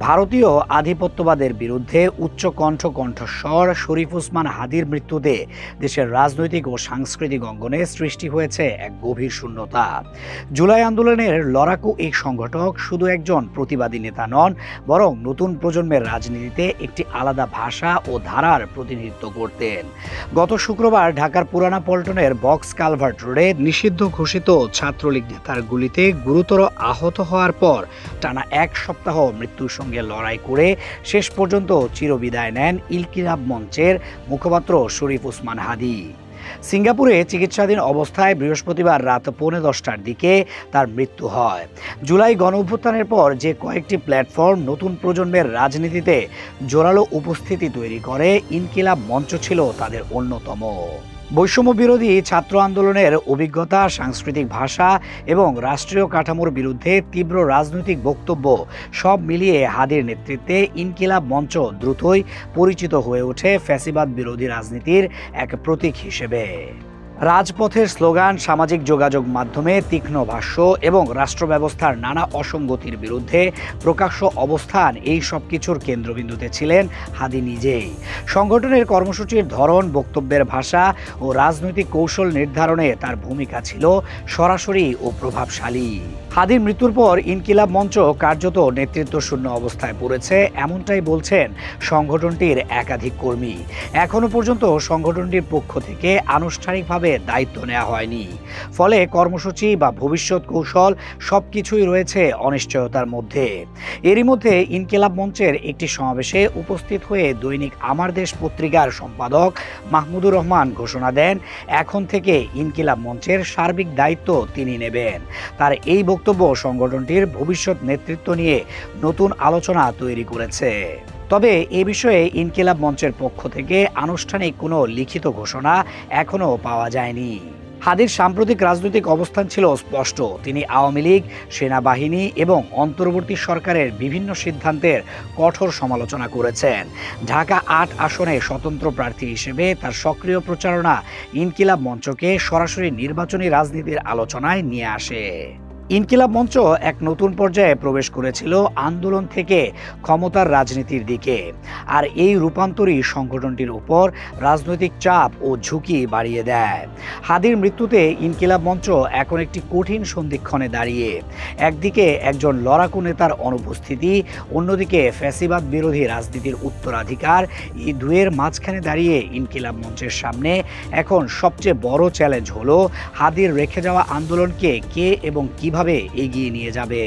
ভারতীয় আধিপত্যবাদের বিরুদ্ধে উচ্চকণ্ঠ কণ্ঠস্বর শরীফ ওসমান হাদির মৃত্যুতে দেশের রাজনৈতিক ও সাংস্কৃতিক অঙ্গনে সৃষ্টি হয়েছে এক গভীর শূন্যতা। জুলাই আন্দোলনের লড়াকু এই সংগঠক শুধু একজন প্রতিবাদী নেতা নন, বরং নতুন প্রজন্মের রাজনীতিতে একটি আলাদা ভাষা ও ধারার প্রতিনিধিত্ব করতেন। গত শুক্রবার ঢাকার পুরানা পল্টনের বক্স কালভার্ট রোডে নিষিদ্ধ ঘোষিত ছাত্রলীগ নেতার গুলিতে গুরুতর আহত হওয়ার পর টানা এক সপ্তাহ মৃত্যুর সঙ্গে লড়াই করে শেষ পর্যন্ত চিরবিদায় নেন ইনকিলাব মঞ্চের মুখপাত্র শরীফ ওসমান হাদি। সিঙ্গাপুরে চিকিৎসাধীন অবস্থায় বৃহস্পতিবার রাত 10:45টার দিকে তার মৃত্যু হয়। জুলাই গণঅভ্যুত্থানের পর যে কয়েকটি প্ল্যাটফর্ম নতুন প্রজন্মের রাজনীতিতে জোরালো উপস্থিতি তৈরি করে, ইনকিলাব মঞ্চ ছিল তাদের অন্যতম। বৈষম্য বিরোধী ছাত্র আন্দোলনের অভিজ্ঞতা, সাংস্কৃতিক ভাষা এবং রাষ্ট্রীয় কাঠামোর বিরুদ্ধে তীব্র রাজনৈতিক বক্তব্য সব মিলিয়ে হাদির নেতৃত্বে ইনকিলাব মঞ্চ দ্রুতই পরিচিত হয়ে ওঠে ফ্যাসিবাদ বিরোধী রাজনীতির এক প্রতীক হিসেবে। রাজপথের স্লোগান, সামাজিক যোগাযোগ মাধ্যমে তীক্ষ্ণ ভাষ্য এবং রাষ্ট্র ব্যবস্থার নানা অসঙ্গতির বিরুদ্ধে প্রকাশ্য অবস্থান, এই সব কিছুর কেন্দ্রবিন্দুতে ছিলেন হাদি নিজেই। সংগঠনের কর্মসূচির ধরন, বক্তব্যের ভাষা ও রাজনৈতিক কৌশল নির্ধারণে তার ভূমিকা ছিল সরাসরি ও প্রভাবশালী। হাদির মৃত্যুর পর ইনকিলাব মঞ্চ কার্যত নেতৃত্বশূন্য অবস্থায় পড়েছে, এমনটাই বলছেন সংগঠনটির একাধিক কর্মী। এখনো পর্যন্ত সংগঠনটির পক্ষ থেকে আনুষ্ঠানিকভাবে দায়িত্ব নেওয়া হয়নি। ফলে কর্মসূচি বা ভবিষ্যৎ কৌশল সবকিছুই রয়েছে অনিশ্চয়তার মধ্যে। এরই মধ্যে ইনকিলাব মঞ্চের একটি সমাবেশে উপস্থিত হয়ে দৈনিক আমার দেশ পত্রিকার সম্পাদক মাহমুদুর রহমান ঘোষণা দেন, এখন থেকে ইনকিলাব মঞ্চের সার্বিক দায়িত্ব তিনি নেবেন। তার এই বক্তব্য সংগঠনটির ভবিষ্যৎ নেতৃত্ব নিয়ে নতুন আলোচনা তৈরি করেছে। তবে এ বিষয়ে ইনকিলাব মঞ্চের পক্ষ থেকে আনুষ্ঠানিক কোনো লিখিত ঘোষণা এখনও পাওয়া যায়নি। হাদির সাম্প্রতিক রাজনৈতিক অবস্থান ছিল স্পষ্ট। তিনি আওয়ামী লীগ, সেনাবাহিনী এবং অন্তর্বর্তী সরকারের বিভিন্ন সিদ্ধান্তের কঠোর সমালোচনা করেছেন। ঢাকা ৮ আসনে স্বতন্ত্র প্রার্থী হিসেবে তার সক্রিয় প্রচারণা ইনকিলাব মঞ্চকে সরাসরি নির্বাচনী রাজনীতির আলোচনায় নিয়ে আসে। ইনকিলাব মঞ্চ এক নতুন পর্যায়ে প্রবেশ করেছিল আন্দোলন থেকে ক্ষমতার রাজনীতির দিকে, আর এই রূপান্তরই সংগঠনটির উপর রাজনৈতিক চাপ ও ঝুঁকি বাড়িয়ে দেয়। হাদির মৃত্যুতে ইনকিলাব মঞ্চ এখন একটি কঠিন সন্ধিক্ষণে দাঁড়িয়ে। একদিকে একজন লড়াকু নেতার অনুপস্থিতি, অন্যদিকে ফ্যাসিবাদ বিরোধী রাজনীতির উত্তরাধিকার। এই দুয়ের মাঝখানে দাঁড়িয়ে ইনকিলাব মঞ্চের সামনে এখন সবচেয়ে বড় চ্যালেঞ্জ হলো হাদির রেখে যাওয়া আন্দোলনকে কে এবং কিভাবে এগিয়ে নিয়ে যাবে।